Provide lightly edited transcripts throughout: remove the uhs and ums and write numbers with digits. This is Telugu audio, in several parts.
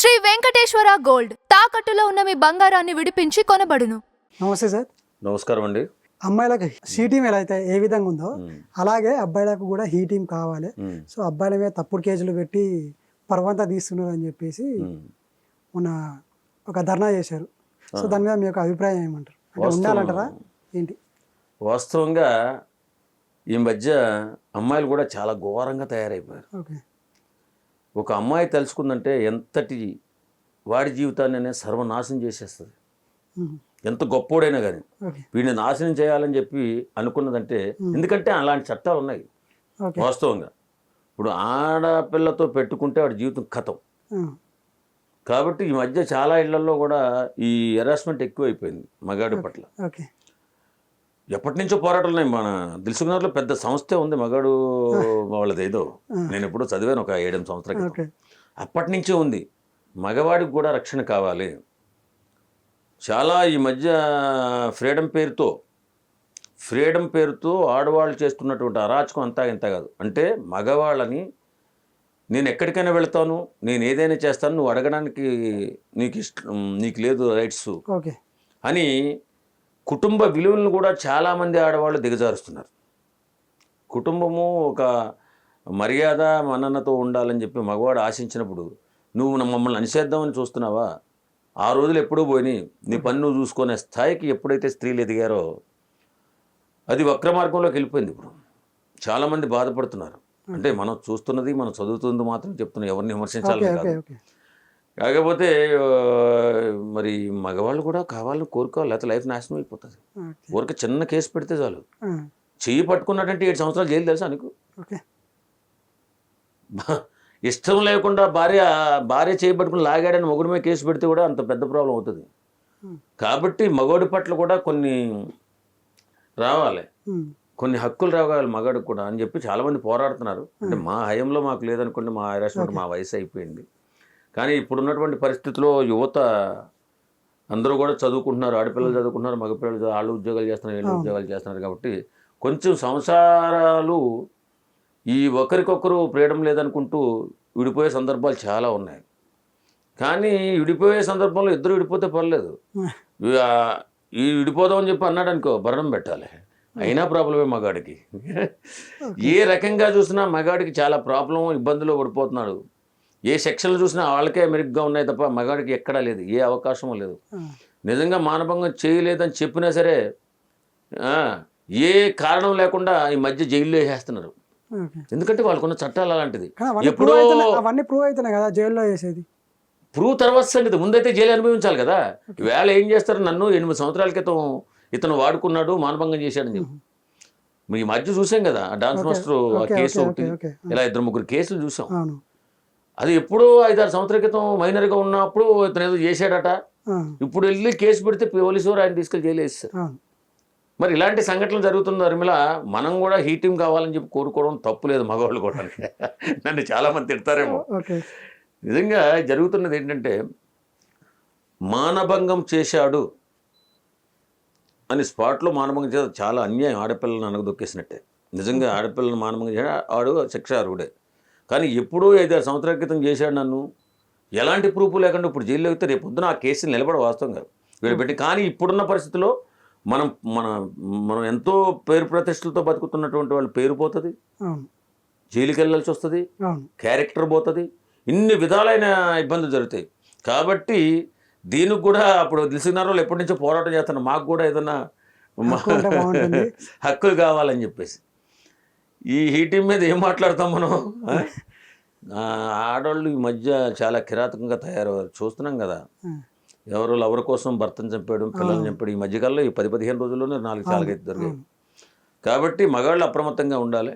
శ్రీ వెంకటేశ్వర గోల్డ్ తాకట్టులో ఉన్న మీ బంగారాన్ని విడిపించి కొనబడును. నమస్తే సార్. నమస్కారం అండి. అమ్మాయిలకు హీ టీమ్ ఎలా అయితే ఏ విధంగా ఉందో అలాగే అబ్బాయిలకు కూడా హీ టీమ్ కావాలి. సో అబ్బాయిల మీద తప్పుడు కేసులు పెట్టి పర్వంతా తీస్తున్నారు అని చెప్పేసి మొన్న ఒక ధర్నా చేశారు. సో దాని మీద మీ యొక్క అభిప్రాయం ఏమంటారు? అంటే ఉండాలంటారా ఏంటి? వాస్తవంగా ఈ మధ్య అమ్మాయిలు కూడా చాలా ఘోరంగా తయారైపోయారు. ఓకే. ఒక అమ్మాయి తెలుసుకుందంటే ఎంతటి వాడి జీవితాన్ని సర్వనాశనం చేసేస్తుంది. ఎంత గొప్పోడైనా కానీ వీడిని నాశనం చేయాలని చెప్పి అనుకున్నదంటే, ఎందుకంటే అలాంటి చట్టాలు ఉన్నాయి వాస్తవంగా. ఇప్పుడు ఆడపిల్లతో పెట్టుకుంటే వాడి జీవితం కథం. కాబట్టి ఈ మధ్య చాలా ఇళ్లలో కూడా ఈ హెరాస్మెంట్ ఎక్కువైపోయింది మగాడి పట్ల. ఎప్పటి నుంచో పోరాటాలు ఉన్నాయి. మన దిల్సుఖ్నగర్లో పెద్ద సంస్థే ఉంది మగాడు వాళ్ళది. ఏదో నేను ఎప్పుడో చదివాను ఒక 7-8 సంవత్సరాల క్రితం. అప్పటి నుంచే ఉంది. మగవాడికి కూడా రక్షణ కావాలి. చాలా ఈ మధ్య ఫ్రీడమ్ పేరుతో ఆడవాళ్ళు చేస్తున్నటువంటి అరాచకం అంతా ఇంత కాదు. అంటే మగవాళ్ళని నేను ఎక్కడికైనా వెళ్తాను, నేను ఏదైనా చేస్తాను, నువ్వు అడగడానికి నీకు లేదు రైట్స్ అని కుటుంబ విలువలను కూడా చాలామంది ఆడవాళ్ళు దిగజారుస్తున్నారు. కుటుంబము ఒక మర్యాద మన్ననతో ఉండాలని చెప్పి మగవాడు ఆశించినప్పుడు నువ్వు మమ్మల్ని అనిసేద్దామని చూస్తున్నావా? ఆ రోజులు ఎప్పుడూ పోయినాయి. నీ పని నువ్వు చూసుకునే స్థాయికి ఎప్పుడైతే స్త్రీలు ఎదిగారో అది వక్ర మార్గంలోకి వెళ్ళిపోయింది. ఇప్పుడు చాలామంది బాధపడుతున్నారు. అంటే మనం చూస్తున్నది, మనం చదువుతుంది మాత్రం చెప్తున్నాం, ఎవరిని విమర్శించాలి కాదు. కాకపోతే మరి మగవాళ్ళు కూడా కావాలని కోరుకోవాలి, లేకపోతే లైఫ్ నాశనం అయిపోతుంది. ఊరికి చిన్న కేసు పెడితే చాలు. చెయ్యి పట్టుకున్నట్టంటే 7 సంవత్సరాలు జైలు తెలుసా నీకు? ఇష్టం లేకుండా భార్య చేయి పట్టుకుని లాగాడని మొగుడి మీద కేసు పెడితే కూడా అంత పెద్ద ప్రాబ్లం అవుతుంది. కాబట్టి మగవాడి పట్ల కూడా కొన్ని రావాలి, కొన్ని హక్కులు రావాలి మగాడికి కూడా అని చెప్పి చాలామంది పోరాడుతున్నారు. అంటే మా హయంలో మాకు లేదనుకోండి, మా హెరాస్మెంట్ మా వయసు అయిపోయింది. కానీ ఇప్పుడున్నటువంటి పరిస్థితిలో యువత అందరూ కూడా చదువుకుంటున్నారు. ఆడపిల్లలు చదువుకుంటున్నారు, మగపిల్లలు వాళ్ళు ఉద్యోగాలు చేస్తున్నారు, వీళ్ళు ఉద్యోగాలు చేస్తున్నారు. కాబట్టి కొంచెం సంసారాలు ఈ ఒకరికొకరు ఫ్రీడమ్ లేదనుకుంటూ విడిపోయే సందర్భాలు చాలా ఉన్నాయి. కానీ విడిపోయే సందర్భంలో ఇద్దరు విడిపోతే పర్లేదు. ఈ విడిపోదామని చెప్పి అన్నాడు అనుకో, భరణం పెట్టాలి. అయినా ప్రాబ్లమే మగాడికి. ఏ రకంగా చూసినా మగాడికి చాలా ప్రాబ్లం, ఇబ్బందులు పడిపోతున్నాడు. ఏ సెక్షన్లు చూసినా వాళ్ళకే మెరుగ్గా ఉన్నాయి తప్ప మగాడికి ఎక్కడా లేదు, ఏ అవకాశమూ లేదు. నిజంగా మానభంగం చేయలేదని చెప్పినా సరే ఏ కారణం లేకుండా ఈ మధ్య జైల్లో వేసేస్తున్నారు. ఎందుకంటే వాళ్ళకున్న చట్టాలు అలాంటిది. ఎప్పుడో అవన్నీ ప్రూవ్ అవుతున్నాయి కదా జైల్లో వేసేది. ప్రూవ్ తర్వాత సంగతి, ముందైతే జైలు అనుభవించాలి కదా. వేళ ఏం చేస్తారు, నన్ను 8 సంవత్సరాల క్రితం ఇతను వాడుకున్నాడు, మానభంగం చేశాడని చెప్పి ఈ మధ్య చూసాం కదా. డాన్స్ మాస్టర్ కేసు ఒకటి, ఇలా 2-3 కేసులు చూసాం. అది ఎప్పుడో 5-6 సంవత్సరాల క్రితం మైనర్గా ఉన్నప్పుడు ఇతను ఏదో చేశాడట. ఇప్పుడు వెళ్ళి కేసు పెడితే పోలీసు వారు ఆయన తీసుకెళ్ళి జైలు వేస్తారు. మరి ఇలాంటి సంఘటనలు జరుగుతుంది. అర్మిల, మనం కూడా హీ టీమ్ కావాలని చెప్పి కోరుకోవడం తప్పు లేదు. మగవాళ్ళు కూడా నన్ను చాలామంది తిడతారేమో. నిజంగా జరుగుతున్నది ఏంటంటే, మానభంగం చేశాడు అని స్పాట్లో మానభంగం చేస్తే చాలా అన్యాయం. ఆడపిల్లలను అనగదొక్కేసినట్టే. నిజంగా ఆడపిల్లలను మానభంగం చేశాడు, ఆడు శిక్షార్హుడే. కానీ ఎప్పుడో 5-6 సంవత్సరాల క్రితం చేశాడు నన్ను, ఎలాంటి ప్రూఫ్ లేకుండా ఇప్పుడు జైల్లో అయితే రేపు పొద్దున ఆ కేసులు నిలబడ వాస్తవంగా వీళ్ళు పెట్టి. కానీ ఇప్పుడున్న పరిస్థితిలో మనం ఎంతో పేరు ప్రతిష్టలతో బతుకుతున్నటువంటి వాళ్ళు పేరు పోతుంది, జైలుకి వెళ్ళాల్సి వస్తుంది, క్యారెక్టర్ పోతుంది, ఇన్ని విధాలైన ఇబ్బందులు జరుగుతాయి. కాబట్టి దీనికి కూడా అప్పుడు దిల్సుఖ్నగర్లో ఎప్పటి నుంచో పోరాటం చేస్తున్నారు, మాకు కూడా ఏదన్నా హక్కులు కావాలని చెప్పేసి. ఈ హీ టీమ్ మీద ఏం మాట్లాడతాం మనం? ఆడవాళ్ళు ఈ మధ్య చాలా కిరాతకంగా తయారయ్యారు, చూస్తున్నాం కదా. ఎవరో లవర్ కోసం భర్తను చంపాడు, పిల్లల్ని చంపాడు. ఈ మధ్యకాలంలో ఈ 10-15 రోజుల్లోనే 4 చాలా జరిగాయి. కాబట్టి మగాళ్ళు అప్రమత్తంగా ఉండాలి.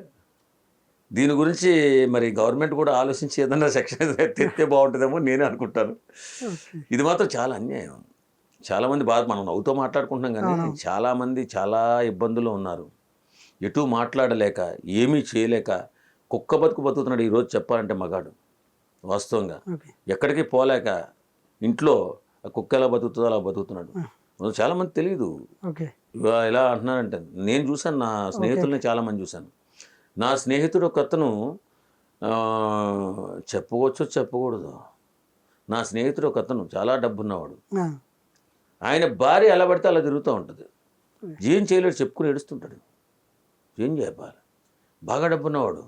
దీని గురించి మరి గవర్నమెంట్ కూడా ఆలోచించి ఏదన్నా సెక్షన్ తెస్తే బాగుంటుందేమో నేనే అనుకుంటాను. ఇది మాత్రం చాలా అన్యాయం. చాలామంది మనం నవ్వుతో మాట్లాడుకుంటున్నాం కానీ చాలామంది చాలా ఇబ్బందుల్లో ఉన్నారు. ఎటు మాట్లాడలేక, ఏమీ చేయలేక కుక్క బతుకుతున్నాడు ఈరోజు చెప్పాలంటే మగాడు. వాస్తవంగా ఎక్కడికి పోలేక ఇంట్లో కుక్క ఎలా బతుకుతుందో అలా బతుకుతున్నాడు. చాలామంది తెలియదు. ఇలా అంటున్నారంటే నేను చూశాను, నా స్నేహితుల్ని చాలామంది చూశాను. నా స్నేహితుడు ఒక అతను చెప్పవచ్చో చెప్పకూడదు, నా స్నేహితుడు ఒక అతను చాలా డబ్బున్నవాడు, ఆ, ఆయన భార్య ఎలా పడితే అలా తిరుగుతూ ఉంటుంది. ఏం చేయలేడు, చెప్పుకుని ఏడుస్తుంటాడు. ఏం చేయాలి? బాగా డబ్బున్నవాడు,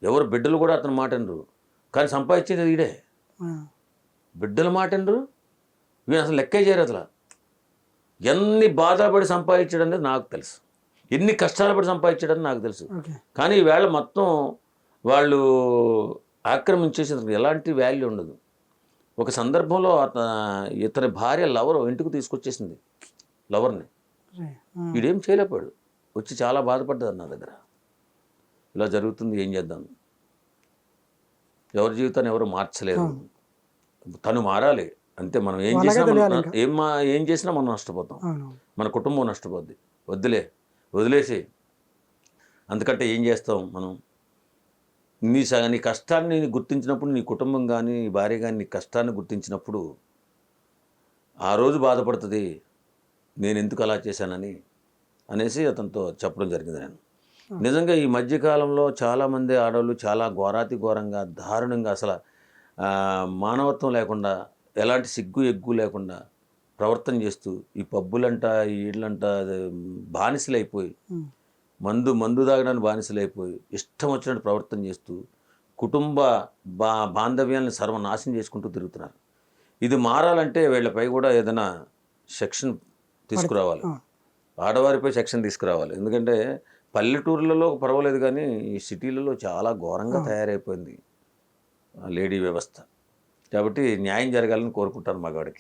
ఎవరు బిడ్డలు కూడా అతని మాట వినరు, కానీ సంపాదించేది ఈడే. ఆ, బిడ్డల మాట వినరు, వీడు అసలు లెక్కే చేయరు. అసలు ఎన్ని బాధపడి సంపాదించడం అనేది నాకు తెలుసు, ఎన్ని కష్టాలు పడి సంపాదించడం నాకు తెలుసు. ఓకే. కానీ ఈవేళ మొత్తం వాళ్ళు ఆక్రమించేసి ఎలాంటి వాల్యూ ఉండదు. ఒక సందర్భంలో ఇతని భార్య లవర్ ఇంటికి తీసుకొచ్చేసింది లవర్ని. రే, ఆ, వీడేం చేయలేకపోయాడు, వచ్చి చాలా బాధపడ్డది నా దగ్గర. ఇలా జరుగుతుంది, ఏం చేద్దాం? ఎవరి జీవితాన్ని ఎవరు మార్చలేరు, తను మారాలి అంతే. మనం ఏం వాళ్ళకే చేసినా తెలియాలి ఇంకా. ఏం చేసినా మనం నష్టపోతాం, అవును. మన కుటుంబం నష్టపోద్ది. వదిలేసి అందుకంటే ఏం చేస్తాం మనం? నీ కష్టాన్ని గుర్తించినప్పుడు, నీ కుటుంబం కానీ నీ భార్య కానీ నీ కష్టాన్ని గుర్తించినప్పుడు ఆ రోజు బాధపడుతుంది, నేను ఎందుకు అలా చేశానని అనేసి అతనితో చెప్పడం జరిగింది. నేను నిజంగా ఈ మధ్యకాలంలో చాలామంది ఆడవాళ్ళు చాలా ఘోరాతి ఘోరంగా దారుణంగా అసలు మానవత్వం లేకుండా, ఎలాంటి సిగ్గు ఎగ్గు లేకుండా ప్రవర్తన చేస్తూ ఈ పబ్బులంట ఈ ఇళ్ళంట బానిసలైపోయి, ఉమ్, మందు తాగడానికి బానిసలైపోయి ఇష్టం వచ్చినట్టు ప్రవర్తన చేస్తూ కుటుంబ బాంధవ్యాలను సర్వనాశనం చేసుకుంటూ తిరుగుతున్నారు. ఇది మారాలంటే వీళ్ళపై కూడా ఏదైనా సెక్షన్ తీసుకురావాలి, ఆ, ఆడవారిపై సెక్షన్ తీసుకురావాలి. ఎందుకంటే పల్లెటూర్లలో పర్వాలేదు, కానీ ఈ సిటీలలో చాలా ఘోరంగా తయారైపోయింది లేడీ వ్యవస్థ. కాబట్టి న్యాయం జరగాలని కోరుకుంటాను మగవాడికి.